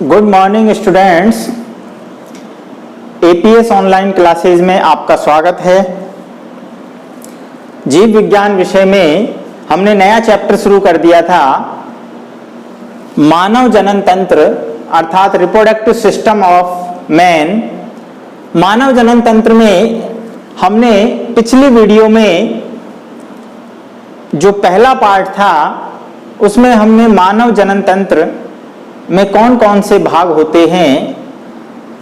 Good morning students, APS online classes में आपका स्वागत है। जीव विज्ञान विषय में हमने नया चैप्टर शुरू कर दिया था, मानव जनन तंत्र अर्थात रिप्रोडक्टिव सिस्टम ऑफ मैन। मानव जनन तंत्र में हमने पिछली वीडियो में जो पहला पार्ट था उसमें हमने मानव जनन तंत्र में कौन कौन से भाग होते हैं,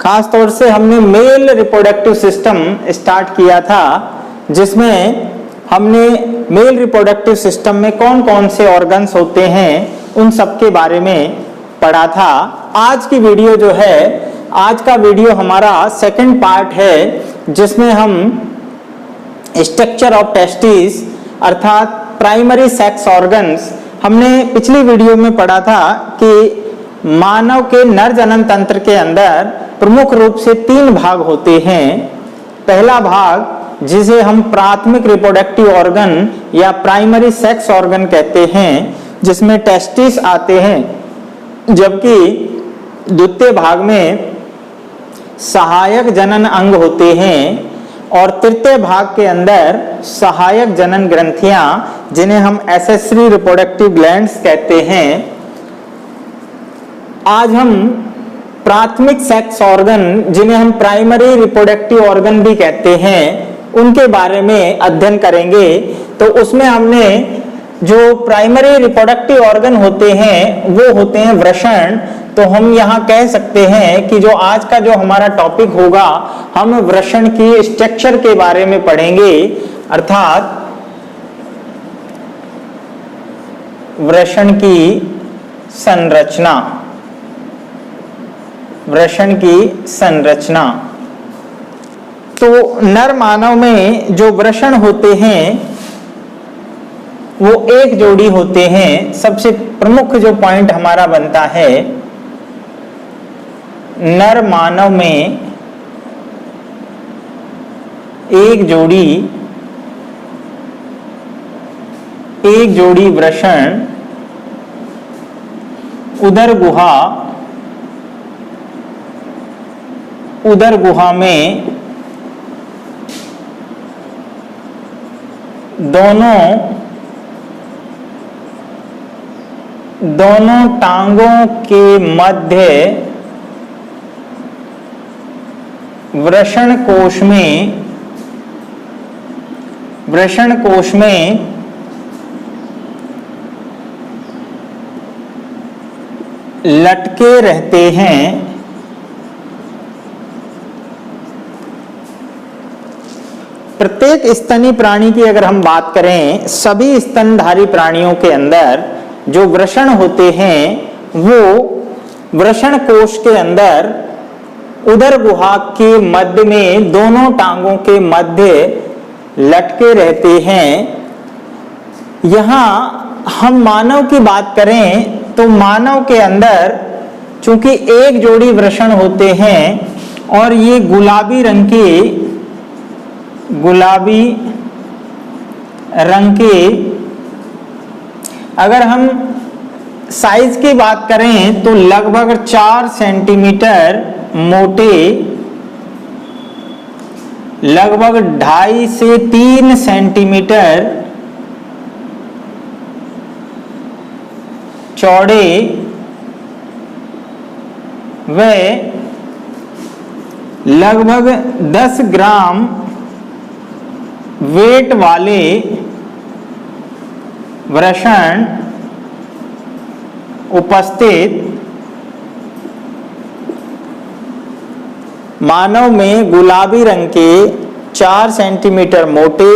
खास तौर से हमने मेल रिप्रोडक्टिव सिस्टम स्टार्ट किया था, जिसमें हमने मेल रिप्रोडक्टिव सिस्टम में कौन कौन से ऑर्गन्स होते हैं उन सब के बारे में पढ़ा था। आज की वीडियो जो है, आज का वीडियो हमारा सेकंड पार्ट है, जिसमें हम स्ट्रक्चर ऑफ टेस्टिस अर्थात प्राइमरी सेक्स ऑर्गन्स, हमने पिछली वीडियो में पढ़ा था कि मानव के नर जनन तंत्र के अंदर प्रमुख रूप से 3 भाग होते हैं। पहला भाग जिसे हम प्राथमिक रिप्रोडक्टिव ऑर्गन या प्राइमरी सेक्स ऑर्गन कहते हैं, जिसमें टेस्टिस आते हैं, जबकि द्वितीय भाग में सहायक जनन अंग होते हैं, और तृतीय भाग के अंदर सहायक जनन ग्रंथियां जिन्हें हम एक्सेसरी रिप्रोडक्टिव ग्लैंड्स कहते हैं। आज हम प्राथमिक सेक्स ऑर्गन जिन्हें हम प्राइमरी रिप्रोडक्टिव ऑर्गन भी कहते हैं उनके बारे में अध्ययन करेंगे। तो उसमें हमने जो प्राइमरी रिप्रोडक्टिव ऑर्गन होते हैं वो होते हैं वृषण। तो हम यहाँ कह सकते हैं कि जो आज का जो हमारा टॉपिक होगा, हम वृषण की स्ट्रक्चर के बारे में पढ़ेंगे, अर्थात वृषण की संरचना। वृषण की संरचना। तो नर मानव में जो वृषण होते हैं वो एक जोड़ी होते हैं। सबसे प्रमुख जो पॉइंट हमारा बनता है, नर मानव में एक जोड़ी वृषण उदर गुहा में दोनों टांगों के मध्य वृषण कोश में लटके रहते हैं। प्रत्येक स्तनी प्राणी की अगर हम बात करें, सभी स्तनधारी प्राणियों के अंदर जो वृषण होते हैं वो वृषण कोश के अंदर उदर गुहा के मध्य में दोनों टांगों के मध्य लटके रहते हैं। यहाँ हम मानव की बात करें तो मानव के अंदर चूंकि एक जोड़ी वृषण होते हैं और ये गुलाबी रंग के अगर हम साइज की बात करें तो लगभग 4 सेंटीमीटर मोटे, लगभग 2.5 से 3 सेंटीमीटर चौड़े व लगभग 10 ग्राम वेट वाले वृषण उपस्थित मानव में गुलाबी रंग के 4 सेंटीमीटर मोटे,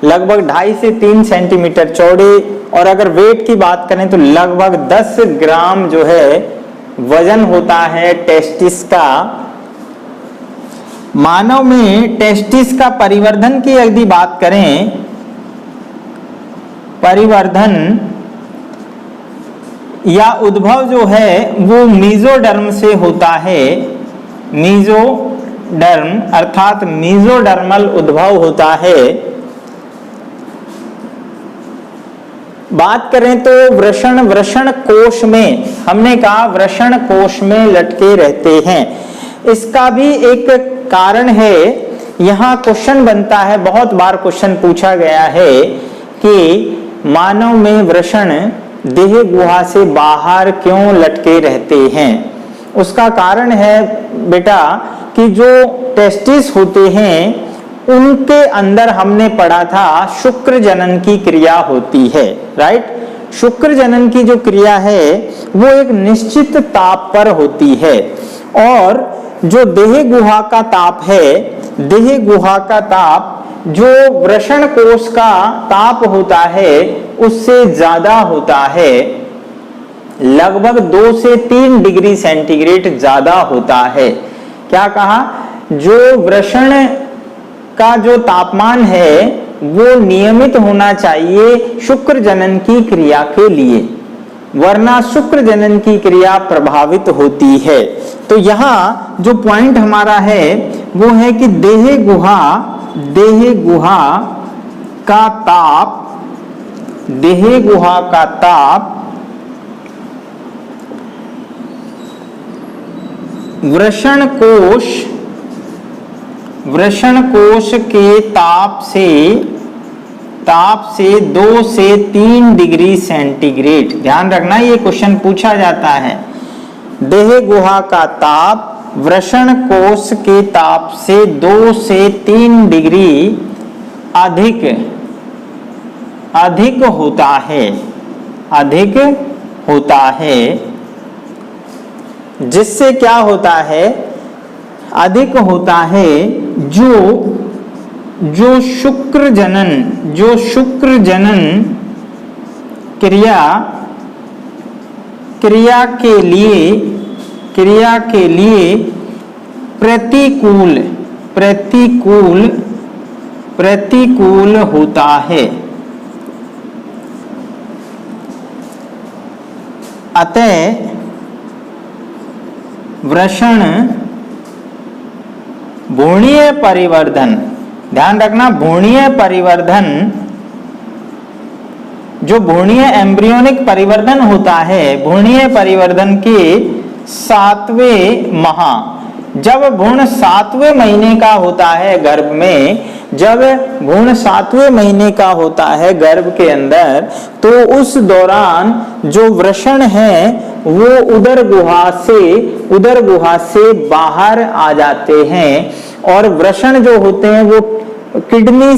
लगभग 2.5 से 3 सेंटीमीटर चौड़े, और अगर वेट की बात करें तो लगभग 10 ग्राम जो है वजन होता है टेस्टिस का। मानव में टेस्टिस का परिवर्धन की यदि बात करें, परिवर्धन या उद्भव जो है वो मीजोडर्म से होता है। मीजोडर्म अर्थात मीजोडर्मल उद्भव होता है। बात करें तो वृषण कोश में, हमने कहा वृषण कोश में लटके रहते हैं। इसका भी एक कारण है, यहाँ क्वेश्चन बनता है, बहुत बार क्वेश्चन पूछा गया है कि मानव में वृषण देह गुहा से बाहर क्यों लटके रहते हैं। उसका कारण है बेटा कि जो टेस्टिस होते हैं उनके अंदर हमने पढ़ा था शुक्र जनन की क्रिया होती है, राइट। शुक्र जनन की जो क्रिया है वो एक निश्चित ताप पर होती है, और जो देह गुहा का ताप है, देह गुहा का ताप जो वृषण कोश का ताप होता है उससे ज्यादा होता है, लगभग 2 से 3 डिग्री सेंटीग्रेड ज्यादा होता है। क्या कहा, जो वृषण का जो तापमान है वो नियमित होना चाहिए शुक्र जनन की क्रिया के लिए, वरना शुक्र जनन की क्रिया प्रभावित होती है। तो यहाँ जो पॉइंट हमारा है वो है कि देह गुहा का ताप, देह गुहा का ताप वृषण कोश के ताप से 2 से 3 डिग्री सेंटीग्रेड, ध्यान रखना ये क्वेश्चन पूछा जाता है। देह गुहा का ताप वृषण कोश के ताप से 2 से 3 डिग्री अधिक होता है, जिससे क्या होता है, अधिक होता है जो शुक्र जनन क्रिया के लिए प्रतिकूल होता है। अतः वृषण भ्रूणीय परिवर्धन, ध्यान रखना भ्रूणीय परिवर्धन, जो भ्रूणीय एम्ब्रियोनिक परिवर्धन होता है, भ्रूणीय परिवर्धन के 7वें माह, जब भ्रूण 7वें महीने का होता है गर्भ में, जब भ्रूण 7वें महीने का होता है गर्भ के अंदर, तो उस दौरान जो वृषण है वो उदर गुहा से बाहर आ जाते हैं, और वृषण जो होते हैं वो किडनी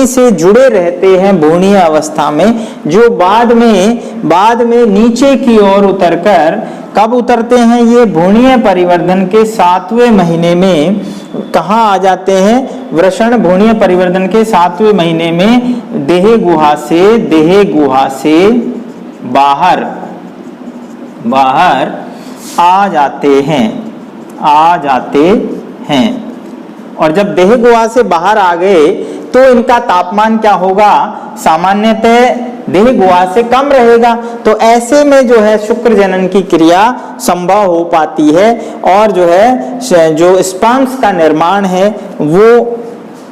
से जुड़े रहते हैं भ्रूणीय अवस्था में, जो बाद में नीचे की ओर उतरकर, कब उतरते हैं ये, भ्रूणीय परिवर्धन के 7वें महीने में कहाँ आ जाते हैं, वृषण भ्रूणीय परिवर्धन के 7वें महीने में देह गुहा से बाहर आ जाते हैं। और जब देह गुहा से बाहर आ गए तो इनका तापमान क्या होगा, सामान्यतः देह गुहा से कम रहेगा। तो ऐसे में जो है शुक्र जनन की क्रिया संभव हो पाती है, और जो है जो स्पर्म्स का निर्माण है वो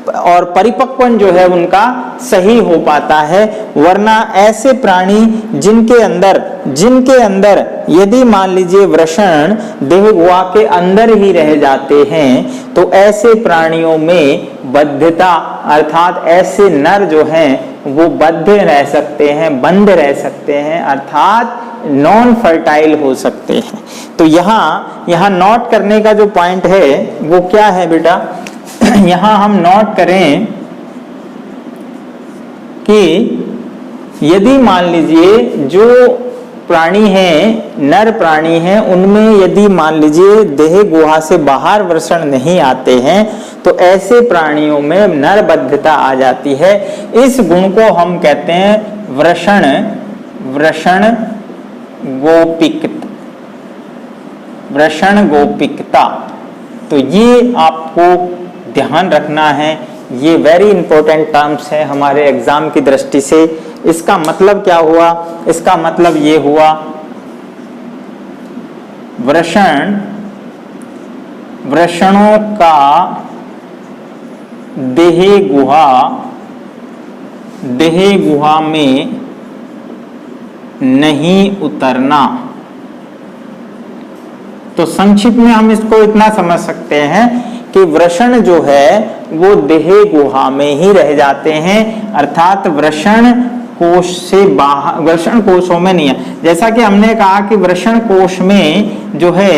और परिपक्वन जो है उनका सही हो पाता है। वरना ऐसे प्राणी जिनके अंदर यदि मान लीजिए वृषण देह गुहा के अंदर ही रह जाते हैं, तो ऐसे प्राणियों में बद्धता, अर्थात ऐसे नर जो हैं वो बंध रह सकते हैं, अर्थात नॉन फर्टाइल हो सकते हैं। तो यहाँ नोट करने का जो पॉइंट है वो क्या है बेटा, यहाँ हम नोट करें कि यदि मान लीजिए जो प्राणी हैं, नर प्राणी हैं, उनमें यदि मान लीजिए देह गुहा से बाहर वृषण नहीं आते हैं, तो ऐसे प्राणियों में नरबद्धता आ जाती है। इस गुण को हम कहते हैं वृषण गोपिकता। तो ये आपको ध्यान रखना है, ये वेरी इंपॉर्टेंट टर्म्स है हमारे एग्जाम की दृष्टि से। इसका मतलब क्या हुआ, इसका मतलब ये हुआ वृषणों का देह गुहा में नहीं उतरना। तो संक्षिप्त में हम इसको इतना समझ सकते हैं कि वृषण जो है वो देह गुहा में ही रह जाते हैं, अर्थात वृषण कोश से बाहर, वृषण कोशों में नहीं है। जैसा कि हमने कहा कि वृषण कोश में जो है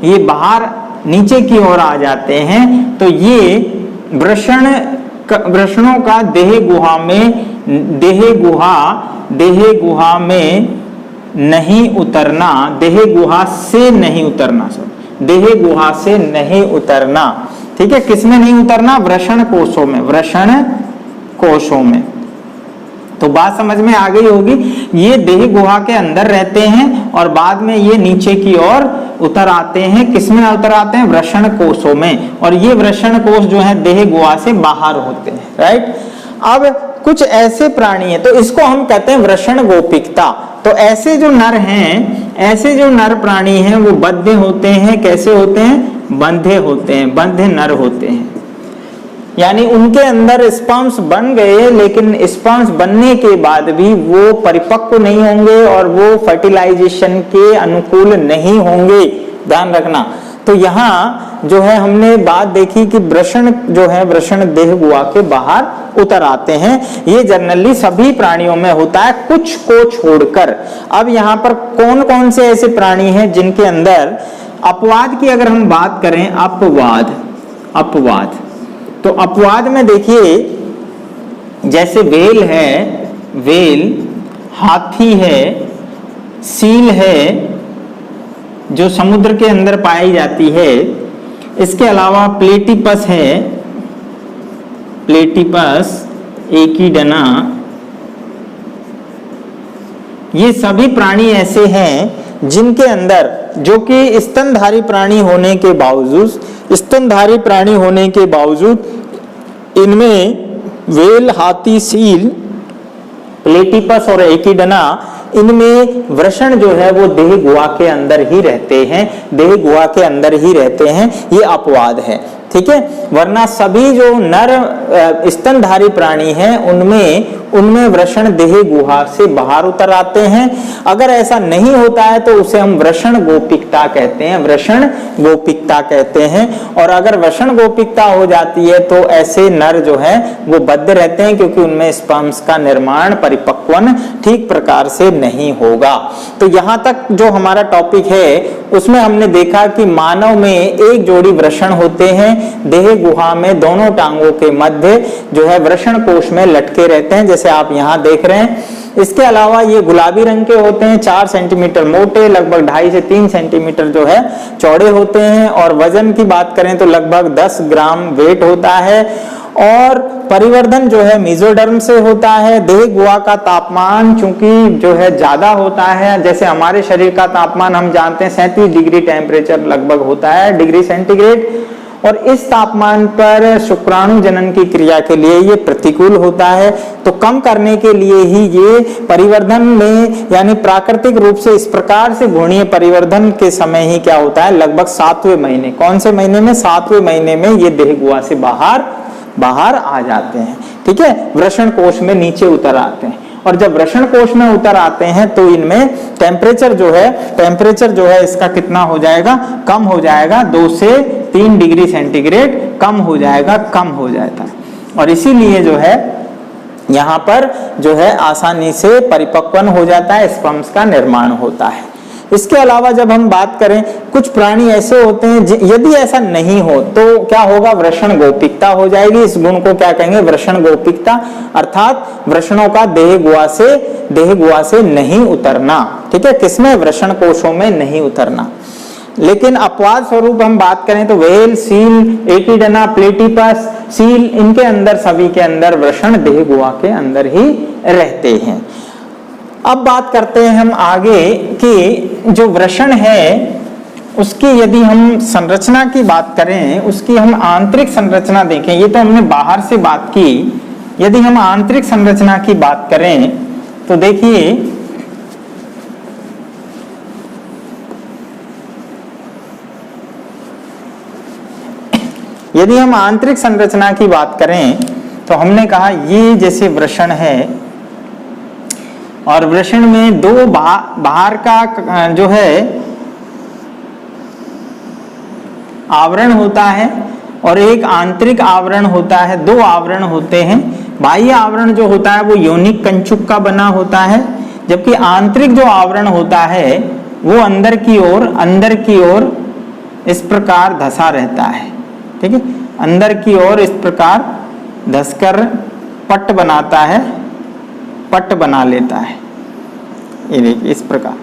ये बाहर नीचे की ओर आ जाते हैं, तो ये वृषणों का देह गुहा में नहीं उतरना, देह गुहा से नहीं उतरना, देह गुहा से नहीं उतरना। ठीक है, किसमें नहीं उतरना? वृषण कोशों में, वृषण कोशों में। तो बात समझ में आ गई होगी। ये देह गुहा के अंदर रहते हैं और बाद में ये नीचे की ओर उतर आते हैं। किसमें उतर आते हैं? वृषण कोशों में। और ये वृषण कोश जो है देह गुहा से बाहर होते हैं। राइट। अब कुछ ऐसे प्राणी हैं, तो इसको हम कहते हैं वृषण गोपिकता। तो ऐसे जो नर हैं, ऐसे जो नर प्राणी हैं वो बद्ध होते हैं। कैसे होते हैं? बंधे होते हैं, बंधे नर होते हैं। यानी उनके अंदर स्पर्म्स बन गए, लेकिन स्पर्म्स बनने के बाद भी वो परिपक्व नहीं होंगे और वो फर्टिलाइजेशन के अनुकूल नहीं होंगे। ध्यान रखना। तो यहाँ जो है हमने बात देखी कि वृषण जो है, वृषण देह गुहा के बाहर उतर आते हैं। ये जनरली सभी प्राणियों में होता है, कुछ को छोड़कर। अब यहाँ पर कौन कौन से ऐसे प्राणी हैं जिनके अंदर अपवाद की अगर हम बात करें, अपवाद, तो अपवाद में देखिए जैसे वेल है, वेल, हाथी है, सील है जो समुद्र के अंदर पाई जाती है। इसके अलावा प्लेटिपस है, प्लेटिपस, एकिडना, ये सभी प्राणी ऐसे हैं जिनके अंदर, जो कि स्तनधारी प्राणी होने के बावजूद इनमें वेल, हाथी, सील, प्लेटिपस और एकिडना, इनमें वृषण जो है वो देह गुहा के अंदर ही रहते हैं, देह गुहा के अंदर ही रहते हैं। ये अपवाद है। ठीक है। वरना सभी जो नर स्तनधारी प्राणी हैं उनमें वृषण देह गुहा से बाहर उतर आते हैं। अगर ऐसा नहीं होता है तो उसे हम वृषण गोपिकता कहते हैं, वृषण गोपिकता कहते हैं। और अगर वृषण गोपिकता हो जाती है तो ऐसे नर जो है वो बद्ध रहते हैं, क्योंकि उनमें स्पर्म्स का निर्माण, परिपक्वन ठीक प्रकार से नहीं होगा। तो यहाँ तक जो हमारा टॉपिक है उसमें हमने देखा कि मानव में एक जोड़ी वृषण होते हैं, देह गुहा में दोनों टांगों के मध्य जो है वृषण कोश में लटके रहते हैं, जैसे आप यहाँ देख रहे हैं। इसके अलावा ये गुलाबी रंग के होते हैं, 4 सेंटीमीटर मोटे, लगभग 2.5 से 3 सेंटीमीटर जो है चौड़े होते हैं। और वजन की बात करें तो लगभग 10 ग्राम वेट होता है। और परिवर्धन जो है मेसोडर्म से होता है। देह गुहा का तापमान चूंकि जो है ज्यादा होता है, जैसे हमारे शरीर का तापमान हम जानते हैं 37 डिग्री टेम्परेचर लगभग होता है, डिग्री सेंटीग्रेड। और इस तापमान पर शुक्राणु जनन की क्रिया के लिए ये प्रतिकूल होता है। तो कम करने के लिए ही ये परिवर्धन में, यानी प्राकृतिक रूप से इस प्रकार से घूर्णीय परिवर्धन के समय ही क्या होता है, लगभग 7वें महीने, कौन से महीने में? 7वें महीने में ये देह गुहा से बाहर आ जाते हैं। ठीक है। वृषण कोश में नीचे उतर आते हैं। और जब वृषण कोश में उतर आते हैं तो इनमें टेम्परेचर जो है इसका कितना हो जाएगा? कम हो जाएगा, 2 से 3 डिग्री सेंटीग्रेड कम हो जाता है। और इसीलिए जो है यहाँ पर जो है आसानी से परिपक्वन हो जाता है, स्पर्म्स का निर्माण होता है। इसके अलावा जब हम बात करें, कुछ प्राणी ऐसे होते हैं यदि ऐसा नहीं हो तो क्या होगा? वृषण गोपिकता हो जाएगी। इस गुण को क्या कहेंगे? वृषण गोपिकता, अर्थात वृषणों का देह गुहा से नहीं उतरना। ठीक है। किसमें? वृषण कोशों में नहीं उतरना। लेकिन अपवाद स्वरूप हम बात करें तो वेल, सील, एकिडना, प्लेटिपस, सील, इनके अंदर, सभी के अंदर वृषण देह गुहा के अंदर ही रहते हैं। अब बात करते हैं हम आगे कि जो वृषण है उसकी यदि हम संरचना की बात करें, उसकी हम आंतरिक संरचना देखें। ये तो हमने बाहर से बात की, यदि हम आंतरिक संरचना की बात करें तो देखिए यदि हम आंतरिक संरचना की बात करें तो हमने कहा ये जैसे वृषण है और वृषण में दो बाहर का जो है आवरण होता है और एक आंतरिक आवरण होता है, दो आवरण होते हैं। बाह्य आवरण जो होता है वो योनिक कंचुक का बना होता है, जबकि आंतरिक जो आवरण होता है वो अंदर की ओर इस प्रकार धसा रहता है। ठीक है, अंदर की ओर इस प्रकार धसकर पट बनाता है, पट बना लेता है। ये देखिए इस प्रकार।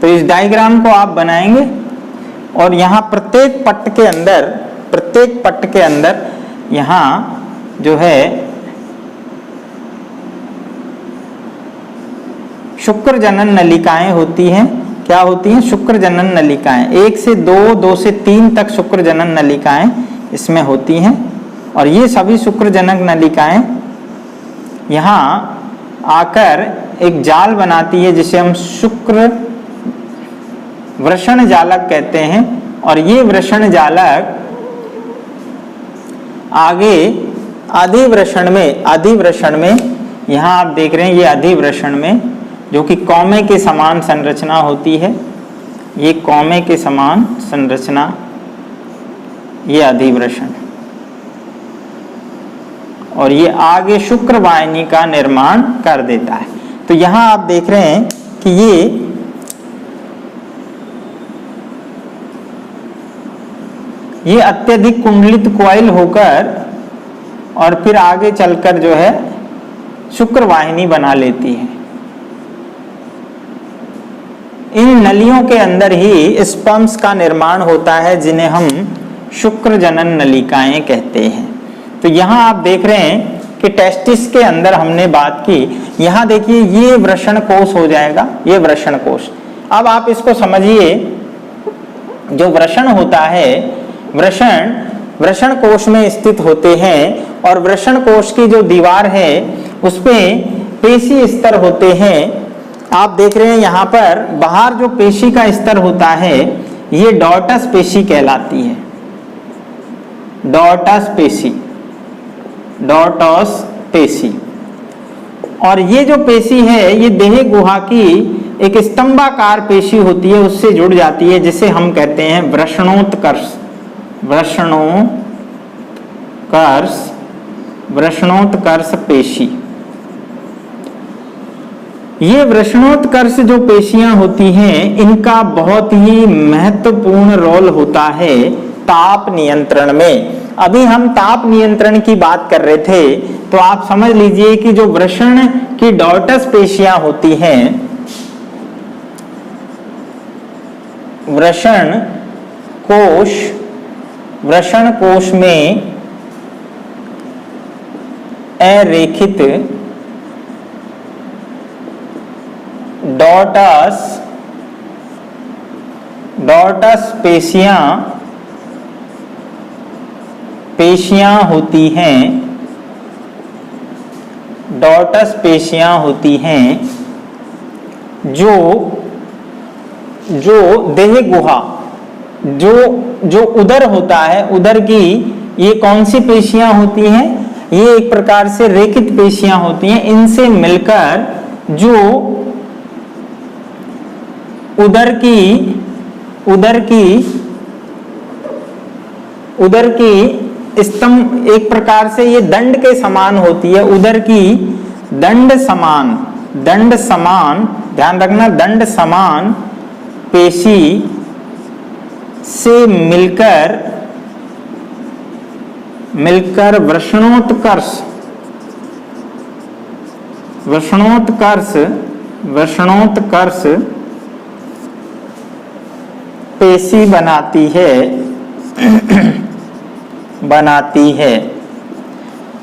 तो इस डायग्राम को आप बनाएंगे और यहाँ प्रत्येक पट के अंदर यहाँ जो है शुक्र जनन नलिकाएं होती हैं। क्या होती हैं? शुक्र जनन नलिकाएं। 1 से 2, 2 से 3 तक शुक्र जनन नलिकाएं इसमें होती हैं और ये सभी शुक्र जनक नलिकाएं यहाँ आकर एक जाल बनाती है जिसे हम शुक्र वृषण जालक कहते हैं। और ये वृषण जालक आगे अधिवृषण में यहाँ आप देख रहे हैं, ये अधिवृषण में जो कि कौमे के समान संरचना होती है, ये कौमे के समान संरचना, ये अधिवृषण, और ये आगे शुक्र वाहिनी का निर्माण कर देता है। तो यहाँ आप देख रहे हैं कि ये अत्यधिक कुंडलित कॉइल होकर और फिर आगे चलकर जो है शुक्र वाहिनी बना लेती है। इन नलियों के अंदर ही स्पर्म्स का निर्माण होता है जिन्हें हम शुक्र जनन नलिकाएं कहते हैं। तो यहाँ आप देख रहे हैं कि टेस्टिस के अंदर हमने बात की। यहाँ देखिए ये वृषण कोश हो जाएगा, ये वृषण कोश। अब आप इसको समझिए, जो वृषण होता है, वृषण कोश में स्थित होते हैं और वृषण कोश की जो दीवार है उसमें पेशी स्तर होते हैं। आप देख रहे हैं यहाँ पर बाहर जो पेशी का स्तर होता है ये डॉटस पेशी कहलाती है। डॉटस पेशी। और ये जो पेशी है ये देह गुहा की एक स्तंभाकार पेशी होती है, उससे जुड़ जाती है, जिसे हम कहते हैं वृषणोत्कर्ष पेशी। ये वृषणोत्कर्ष जो पेशियां होती हैं इनका बहुत ही महत्वपूर्ण रोल होता है ताप नियंत्रण में। अभी हम ताप नियंत्रण की बात कर रहे थे, तो आप समझ लीजिए कि जो वृषण की डॉटस पेशियां होती हैं, वृषण कोश में अरेखित डॉटस पेशियां होती हैं। डॉटस पेशियां होती हैं जो देह गुहा, जो उदर होता है, उदर की ये कौन सी पेशियां होती हैं? ये एक प्रकार से रेखित पेशियां होती हैं। इनसे मिलकर जो उदर की स्तंभ, एक प्रकार से ये दंड के समान होती है। उदर की दंड समान, ध्यान रखना, दंड समान पेशी से मिलकर वृषणोत्कर्ष पेशी बनाती है।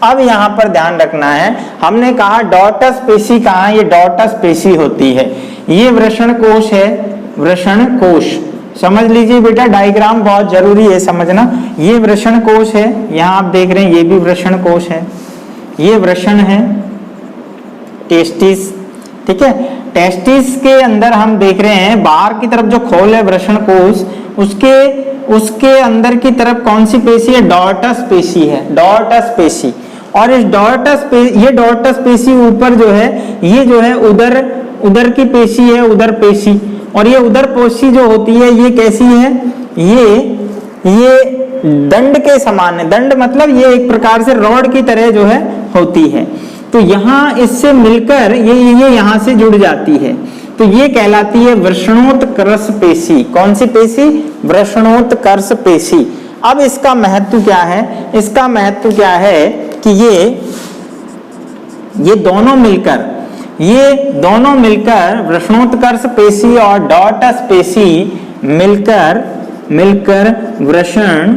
अब यहां पर ध्यान रखना है, हमने कहा डॉटस पेशी कहाँ? ये डॉटस पेशी होती है। ये वृषण कोश है, वृषण कोश समझ लीजिए बेटा, डायग्राम बहुत जरूरी है समझना। ये वृषण कोश है, यहाँ आप देख रहे हैं ये भी वृषण कोश है, ये वृषण है, टेस्टिस, ठीक है। टेस्टिस के अंदर हम देख रहे हैं बाहर की तरफ जो खोल है वृषण कोश, उसके अंदर की तरफ कौन सी पेशी है? डॉटस पेशी है, डॉटस पेशी। और इस ये डॉर्टस पेशी ऊपर जो है, ये जो है उदर की पेशी है, उदर पेशी। और ये उदर पेशी जो होती है ये कैसी है, ये दंड के समान है। दंड मतलब ये एक प्रकार से रॉड की तरह जो है होती है। तो यहाँ इससे मिलकर ये यहाँ से जुड़ जाती है, तो ये कहलाती है वृषणोत्कर्ष पेशी। कौन सी पेशी? वृषणोत्कर्ष पेशी। अब इसका महत्व क्या है? इसका महत्व क्या है कि ये दोनों मिलकर वृषणोत्कर्ष पेशी और डॉर्टस पेशी मिलकर वृषण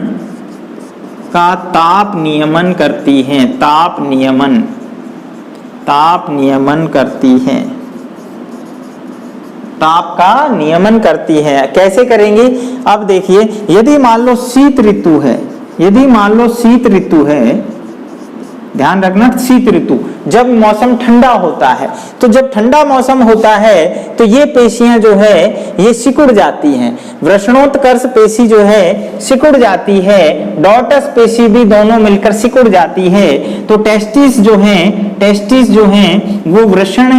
का ताप नियमन करती हैं। ताप नियमन करती हैं। ताप का नियमन करती है। कैसे करेंगी? अब देखिए, यदि मान लो शीत ऋतु है, ध्यान रखना, शीत ऋतु जब मौसम ठंडा होता है, तो जब ठंडा मौसम होता है तो ये पेशियां जो है ये सिकुड़ जाती हैं। वृषणोत्कर्ष पेशी जो है सिकुड़ जाती है, डॉर्टस पेशी भी दोनों मिलकर सिकुड़ जाती है। तो टेस्टिस जो हैं वो वृषण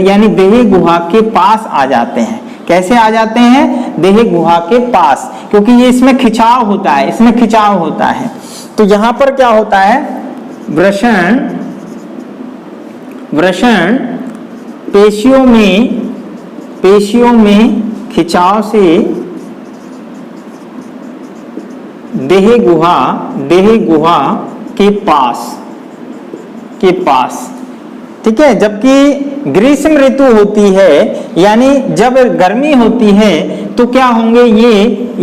यानी देह गुहा के पास आ जाते हैं। कैसे आ जाते हैं? देह गुहा के पास, क्योंकि ये इसमें खिंचाव होता है। तो यहां पर क्या होता है? वृषण पेशियों में खिंचाव से देह गुहा के पास, ठीक है। जबकि ग्रीष्म ऋतु होती है, यानी जब गर्मी होती है, तो क्या होंगे?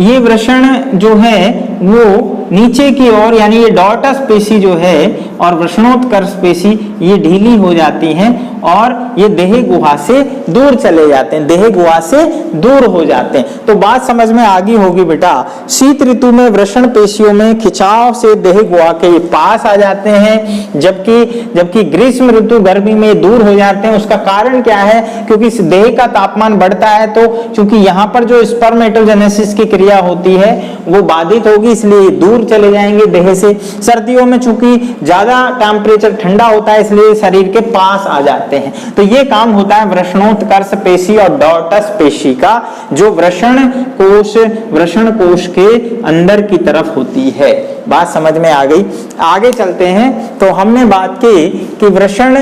ये वृषण जो है वो नीचे की ओर, यानी ये डॉर्टस पेशी जो है और वृषणोत्कर्ष पेशी ये ढीली हो जाती हैं और ये देह गुहा से दूर चले जाते हैं, देह गुहा से दूर हो जाते हैं। तो बात समझ में आ गई होगी बेटा। शीत ऋतु में वृषण पेशियों में खिंचाव से देह गुहा के पास आ जाते हैं, जबकि ग्रीष्म ऋतु गर्मी में दूर हो जाते हैं। उसका कारण क्या है? क्योंकि देह का तापमान बढ़ता है, तो चूंकि यहाँ पर जो स्पर्मेटोजेनेसिस की क्रिया होती है वो बाधित होगी, इसलिए दूर चले जाएंगे देह से। सर्दियों में चूंकि ज्यादा टेम्परेचर ठंडा होता है, इसलिए शरीर के पास आ जाते हैं। तो ये काम होता है वृषणोत्कर्ष पेशी और डॉर्टस पेशी का, जो वृषण कोश के अंदर की तरफ होती है। बात समझ में आ गई? आगे चलते हैं। तो हमने बात की कि वृषण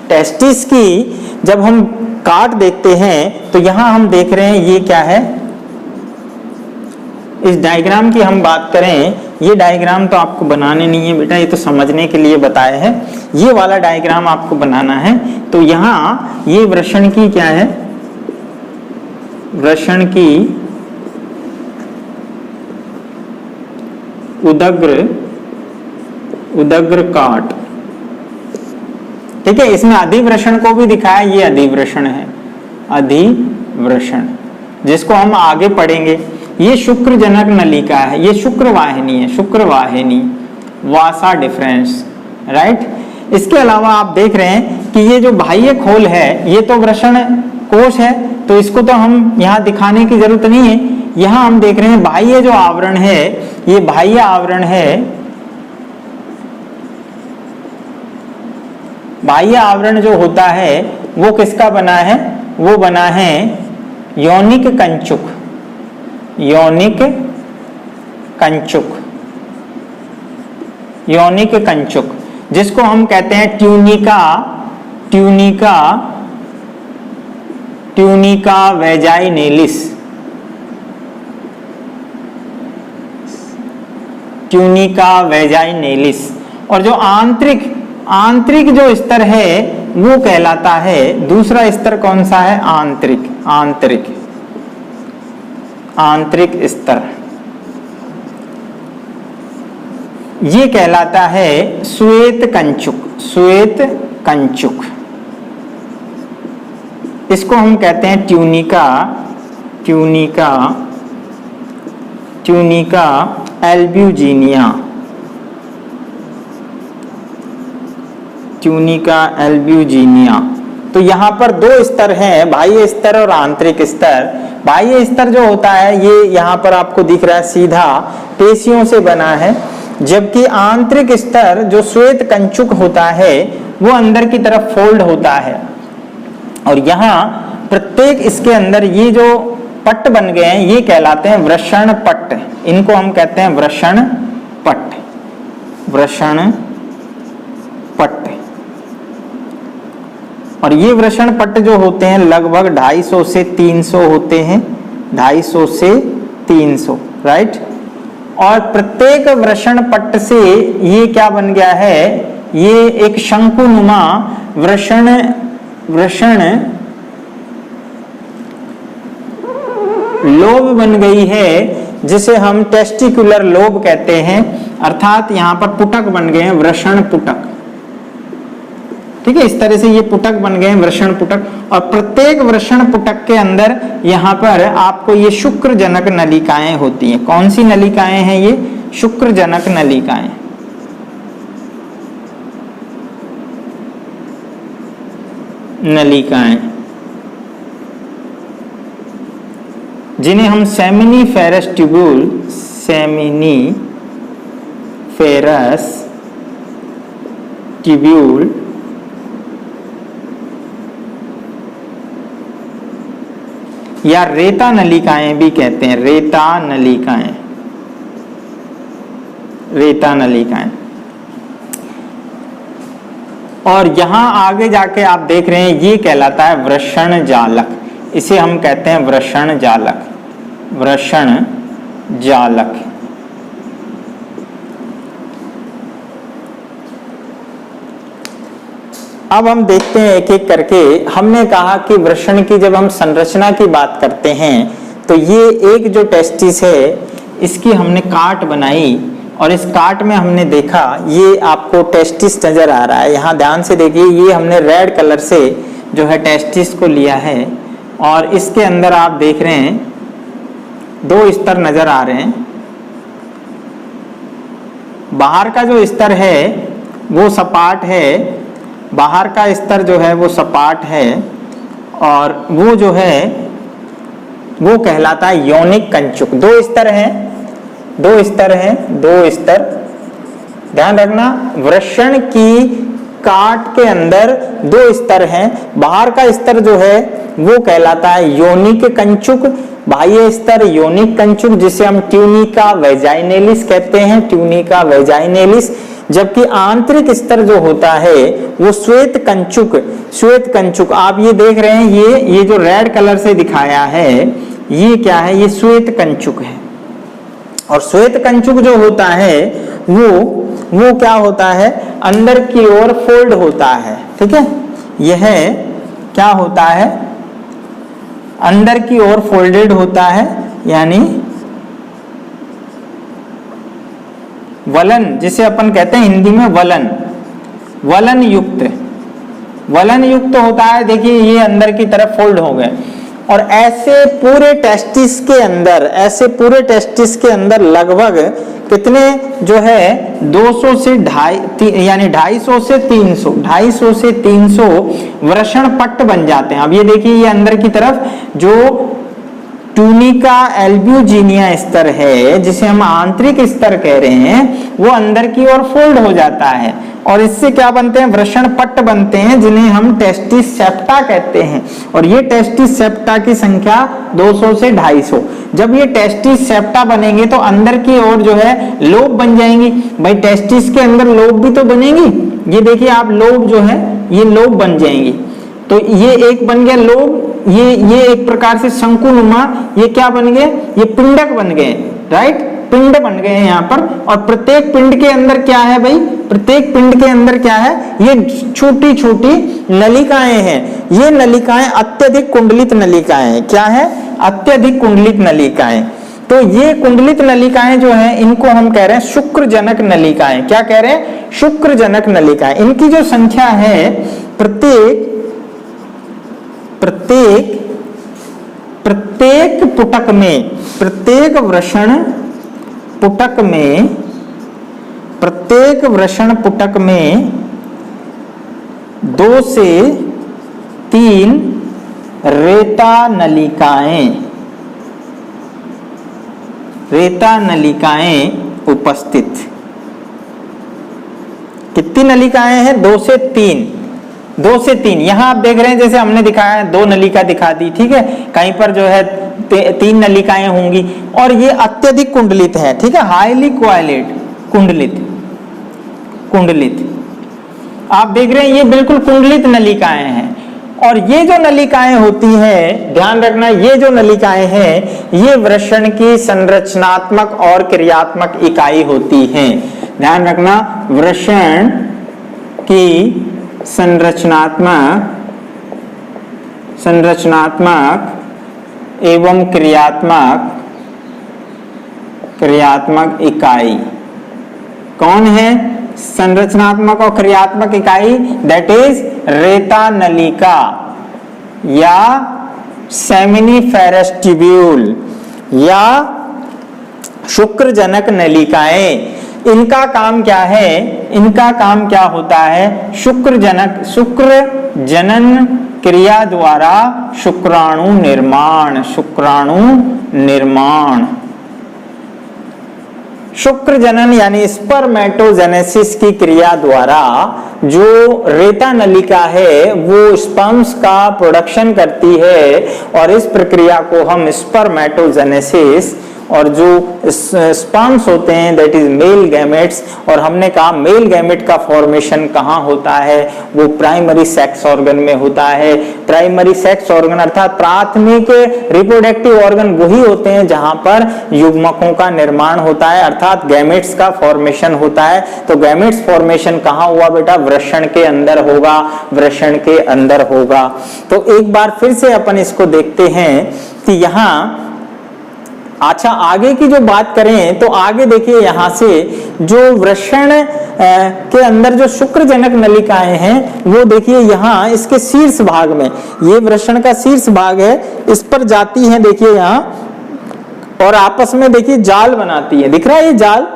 टेस्टिस की जब हम काट देखते हैं तो यहां हम देख रहे हैं ये क्या है। इस डायग्राम की हम बात करें, ये डायग्राम तो आपको बनाने नहीं है बेटा, ये तो समझने के लिए बताया है। ये वाला डायग्राम आपको बनाना है। तो यहां ये वृषण की क्या है? वृषण की उदग्र काट, ठीक है। इसमें अधिवृषण को भी दिखाया, ये अधिवृषण है, अधिवृषण, जिसको हम आगे पढ़ेंगे। ये शुक्रजनक नलिका है, ये शुक्रवाहिनी है, शुक्रवाहिनी, वासा डिफरेंस, राइट। इसके अलावा आप देख रहे हैं कि ये जो बाह्य खोल है ये तो वृषण कोश है, तो इसको तो हम यहाँ दिखाने की जरूरत नहीं है। यहाँ हम देख रहे हैं बाह्य जो आवरण है, ये बाह्य आवरण है। बाह्य आवरण जो होता है वो किसका बना है? वो बना है यौनिक कंचुक, यौनिक कंचुक, जिसको हम कहते हैं ट्यूनिका वैजाइनेलिस, ट्यूनिका वैजाइनेलिस। और जो आंतरिक जो स्तर है वो कहलाता है, दूसरा स्तर कौन सा है? आंतरिक स्तर, ये कहलाता है श्वेत कंचुक। इसको हम कहते हैं ट्यूनिका एल्ब्यूजिनिया, तो यहाँ पर दो स्तर हैं, बाह्य स्तर और आंतरिक स्तर। बाह्य स्तर जो होता है ये यहाँ पर आपको दिख रहा है सीधा पेशियों से बना है, जबकि आंतरिक स्तर जो श्वेत कंचुक होता है वो अंदर की तरफ फोल्ड होता है। और यहाँ प्रत्येक इसके अंदर ये जो पट्ट बन गए हैं ये कहलाते हैं वृषण पट्ट। इनको हम कहते हैं वृषण पट्ट, वृषण पट्ट। और ये वृषण पट्ट जो होते हैं लगभग 250 से 300 होते हैं, 250 से 300, राइट। और प्रत्येक वृषण पट्ट से ये क्या बन गया है, ये एक शंकुनुमा वृषण लोब बन गई है, जिसे हम टेस्टिकुलर लोब कहते हैं। अर्थात यहाँ पर पुटक बन गए हैं, वृषण पुटक। ठीक है, इस तरह से ये पुटक बन गए हैं, वृषण पुटक। और प्रत्येक वृषण पुटक के अंदर यहाँ पर आपको ये शुक्रजनक नलिकाएं होती हैं। कौन सी नलिकाएं हैं ये? शुक्रजनक नलिकाएं। नलिकाएं जिन्हें हम सेमिनिफेरस ट्यूब्यूल, सेमिनिफेरस ट्यूब्यूल या रेता नलिकाएं भी कहते हैं। रेता नलिकाएं, रेता नलिकाएं। और यहां आगे जाके आप देख रहे हैं ये कहलाता है वृषण जालक। इसे हम कहते हैं वृषण जालक, वृषण जालक। अब हम देखते हैं एक एक करके। हमने कहा कि वृषण की जब हम संरचना की बात करते हैं तो ये एक जो टेस्टिस है इसकी हमने काट बनाई, और इस काट में हमने देखा ये आपको टेस्टिस नजर आ रहा है। यहाँ ध्यान से देखिए, ये हमने रेड कलर से जो है टेस्टिस को लिया है, और इसके अंदर आप देख रहे हैं दो स्तर नजर आ रहे हैं। बाहर का जो स्तर है वो सपाट है, बाहर का स्तर जो है वो सपाट है, और वो जो है वो कहलाता है यौनिक कंचुक। दो स्तर हैं, दो स्तर हैं, दो स्तर। ध्यान रखना, वृषण की काट के अंदर दो स्तर हैं। बाहर का स्तर जो है वो कहलाता है यौनिक कंचुक, बाह्य स्तर यौनिक कंचुक, जिसे हम ट्यूनिका वैजाइनेलिस कहते हैं, ट्यूनिका वैजाइनेलिस। जबकि आंतरिक स्तर जो होता है वो श्वेत कंचुक, श्वेत कंचुक। आप ये देख रहे हैं, ये जो रेड कलर से दिखाया है ये क्या है? ये श्वेत कंचुक है। और श्वेत कंचुक जो होता है वो क्या होता है? अंदर की ओर फोल्ड होता है। ठीक है, यह क्या होता है? अंदर की ओर फोल्डेड होता है, यानी वलन, जिसे अपन कहते हैं हिंदी में वलन, वलन युक्त, वलन युक्त होता है। देखिए ये अंदर की तरफ फोल्ड हो गए। और ऐसे पूरे टेस्टिस के अंदर, ऐसे पूरे टेस्टिस के अंदर लगभग कितने जो है 200 से 250 यानी 250 से 300, 250 से 300 वृषण पट्ट बन जाते हैं। अब ये देखिए, ये अंदर की तरफ जो ट्यूनिका एल्ब्यूजिनिया स्तर है, जिसे हम आंतरिक स्तर कह रहे हैं, वो अंदर की ओर फोल्ड हो जाता है, और इससे क्या बनते हैं? वृषण पट्ट बनते हैं, जिन्हें हम टेस्टिस सेप्टा कहते हैं। और ये टेस्टिस सेप्टा की संख्या 200 से 250। जब ये टेस्टिस सेप्टा बनेंगे तो अंदर की ओर जो है लोब बन जाएंगी। भाई टेस्टिस के अंदर लोब भी तो बनेंगी। ये देखिए आप, लोब जो है ये लोब बन जाएंगी। तो ये एक बन गया लोब, ये एक प्रकार से शंकुनुमा, ये क्या बन गए? ये पिंडक बन गए, राइट? पिंड बन गए हैं यहाँ पर। और प्रत्येक पिंड के अंदर क्या है भाई? प्रत्येक पिंड के अंदर क्या है? ये छोटी छोटी नलिकाएं हैं। ये नलिकाएं अत्यधिक कुंडलित नलिकाएं हैं। क्या है? अत्यधिक कुंडलित नलिकाएं। तो ये कुंडलित नलिकाएं जो हैं इनको हम कह रहे हैं शुक्रजनक नलिकाएं। क्या कह रहे हैं? शुक्रजनक नलिकाएं। इनकी जो संख्या है प्रत्येक पुटक में, प्रत्येक वृषण पुटक में, प्रत्येक वृषण पुटक में 2 से 3 रेता नलिकाएं उपस्थित। कितनी नलिकाएं हैं? 2 से 3। 2 से 3 यहां आप देख रहे हैं, जैसे हमने दिखाया है 2 नलिका दिखा दी, ठीक है। कहीं पर जो है 3 नलिकाएं होंगी और ये अत्यधिक कुंडलित है, ठीक है, हाईली कोआइलेट, कुंडलित। आप देख रहे हैं ये बिल्कुल कुंडलित नलिकाएं हैं। और ये जो नलिकाएं होती हैं, ध्यान रखना, ये जो नलिकाएं हैं ये वृषण की संरचनात्मक और क्रियात्मक इकाई होती हैं। ध्यान रखना, वृषण की संरचनात्मक एवं क्रियात्मक इकाई कौन है? संरचनात्मक और क्रियात्मक इकाई, दैट इज रेता नलिका या सेमिनिफेरस ट्यूब्यूल या शुक्रजनक नलिकाएं। इनका काम क्या है? इनका काम क्या होता है? शुक्र जनन क्रिया द्वारा शुक्राणु निर्माण। शुक्र जनन यानी स्पर्मेटोजेनेसिस की क्रिया द्वारा जो रेता नलिका है वो स्पर्म्स का प्रोडक्शन करती है और इस प्रक्रिया को हम स्पर्मेटोजेनेसिस, और जो स्पर्म्स होते हैं दैट इज मेल गैमेट्स। और हमने कहा मेल गैमेट का फॉर्मेशन कहाँ होता है? वो प्राइमरी सेक्स ऑर्गन में होता है। प्राइमरी सेक्स ऑर्गन अर्थात प्राथमिक रिप्रोडक्टिव ऑर्गन वही होते हैं जहां पर युग्मकों का निर्माण होता है, अर्थात गैमेट्स का फॉर्मेशन होता है। तो गैमेट्स फॉर्मेशन कहाँ हुआ बेटा? वृषण के अंदर होगा, वृषण के अंदर होगा। तो एक बार फिर से अपन इसको देखते हैं कि यहाँ, अच्छा आगे की जो बात करें तो आगे देखिए, यहां से जो वृषण के अंदर जो शुक्रजनक नलिकाएं हैं वो देखिए यहाँ इसके शीर्ष भाग में, ये वृषण का शीर्ष भाग है, इस पर जाती है देखिए यहाँ और आपस में देखिए जाल बनाती है। दिख रहा है ये जाल?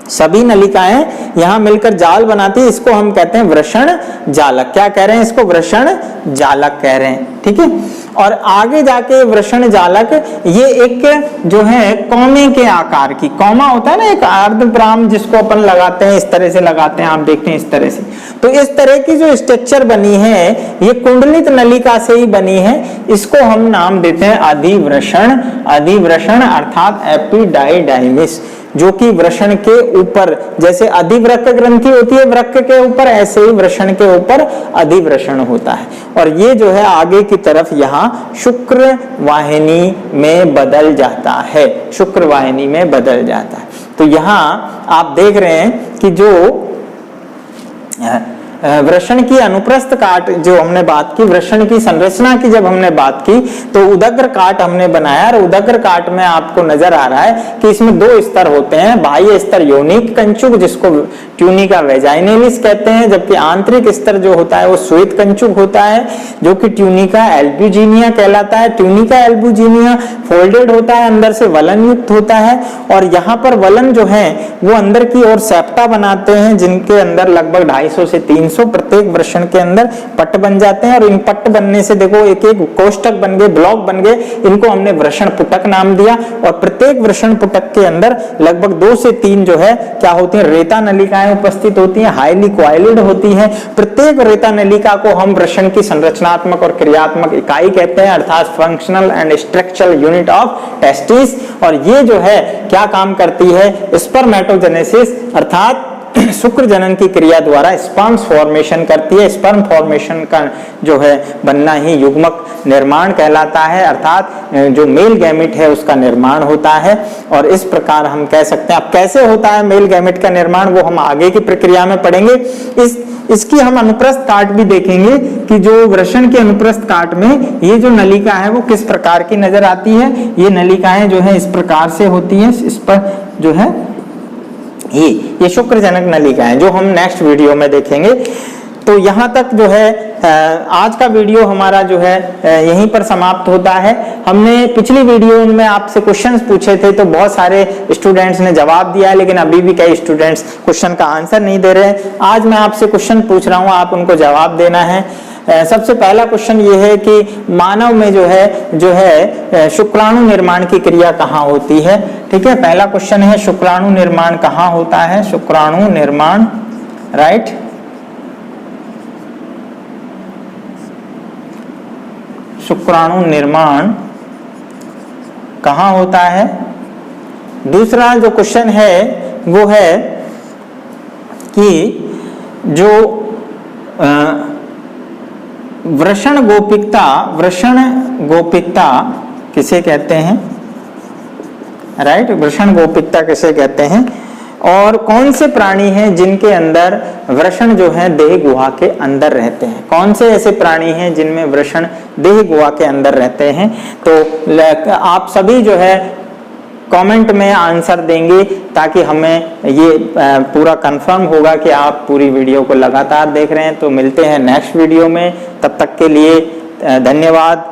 सभी नलिकाएं यहां मिलकर जाल बनाती है। इसको हम कहते हैं वृषण जालक। क्या कह रहे हैं इसको? वृषण जालक कह रहे हैं, ठीक है। और आगे जाके वृषण जालक ये एक जो है कौमे के आकार की, कौमा होता है ना एक अर्धविराम जिसको अपन लगाते हैं, इस तरह से लगाते हैं, आप देखते हैं इस तरह से। तो इस तरह की जो स्ट्रक्चर बनी है ये कुंडलित नलिका से ही बनी है। इसको हम नाम देते हैं अधिवृषण। अधिवृषण अर्थात एपिडाइडाइमिस, जो कि वृषण के ऊपर, जैसे अधिवृक्क ग्रंथि होती है वृक्क के ऊपर, ऐसे ही वृषण के ऊपर अधिवृषण होता है। और ये जो है आगे की तरफ यहाँ शुक्र वाहिनी में बदल जाता है, शुक्र वाहिनी में बदल जाता है। तो यहाँ आप देख रहे हैं कि जो वृषण की अनुप्रस्थ काट जो हमने बात की, वृषण की संरचना की जब हमने बात की तो उदग्र काट हमने बनाया, और उदग्र काट में आपको नजर आ रहा है कि इसमें 2 स्तर होते हैं। बाह्य स्तर योनिक कंचुक जिसको ट्यूनिका वेजाइनलिस कहते हैं, जबकि आंतरिक स्तर जो होता है वो श्वेत कंचुक होता है जो कि ट्यूनिका एल्ब्यूजिनिया कहलाता है। ट्यूनिका एल्ब्यूजिनिया फोल्डेड होता है, अंदर से वलन युक्त होता है, और यहाँ पर वलन जो है वो अंदर की ओर सेप्टा बनाते हैं जिनके अंदर लगभग 250 से 300 प्रत्येक वृषण के अंदर पट्ट बन जाते हैं। और इन पट्ट बनने से देखो एक एक कोष्ठक बन गए, ब्लॉक बन गए, इनको हमने वृषण पुटक नाम दिया। और प्रत्येक वृषण पुटक के अंदर लगभग 2 से 3 जो है क्या होती है, रेता नलिकाएं उपस्थित होती हैं, हाईली कोआइलेड होती हैं। प्रत्येक रेता नलिका को हम वृषण की संरचनात्मक और क्रियात्मक इकाई कहते हैं, अर्थात functional and structural unit of testis. और ये जो है क्या काम करती है? स्पर्मेटोजेनेसिस अर्थात शुक्र जनन की क्रिया द्वारा स्पर्म्स फॉर्मेशन करती है। स्पर्म फॉर्मेशन का जो है बनना ही युग्मक निर्माण कहलाता है, अर्थात जो मेल गैमेट है उसका निर्माण होता है। और इस प्रकार हम कह सकते हैं। अब कैसे होता है मेल गैमेट का निर्माण वो हम आगे की प्रक्रिया में पढ़ेंगे। इसकी हम अनुप्रस्थ काट भी देखेंगे कि जो वृषण के अनुप्रस्थ काट में ये जो नलिका है वो किस प्रकार की नजर आती है। ये नलिकाएं जो है इस प्रकार से होती है, इस पर जो है ये शुक्रजनक नलिकाएं जो हम नेक्स्ट वीडियो में देखेंगे। तो यहाँ तक जो है आज का वीडियो हमारा जो है यहीं पर समाप्त होता है। हमने पिछली वीडियो में आपसे क्वेश्चंस पूछे थे, तो बहुत सारे स्टूडेंट्स ने जवाब दिया है, लेकिन अभी भी कई स्टूडेंट्स क्वेश्चन का आंसर नहीं दे रहे हैं। आज मैं आपसे क्वेश्चन पूछ रहा हूँ, आप उनको जवाब देना है। सबसे पहला क्वेश्चन ये है कि मानव में जो है शुक्राणु निर्माण की क्रिया कहाँ होती है। ठीक है, पहला क्वेश्चन है शुक्राणु निर्माण कहाँ होता है। शुक्राणु निर्माण, राइट, शुक्राणु निर्माण कहाँ होता है। दूसरा जो क्वेश्चन है वो है कि जो वृषण गोपिकता किसे कहते हैं, राइट, वृषण गोपिकता किसे कहते हैं, और कौन से प्राणी हैं जिनके अंदर वृषण जो है देह गुहा के अंदर रहते हैं। कौन से ऐसे प्राणी हैं जिनमें वृषण देह गुहा के अंदर रहते हैं। तो आप सभी जो है कमेंट में आंसर देंगे, ताकि हमें ये पूरा कंफर्म होगा कि आप पूरी वीडियो को लगातार देख रहे हैं। तो मिलते हैं नेक्स्ट वीडियो में, तब तक के लिए धन्यवाद।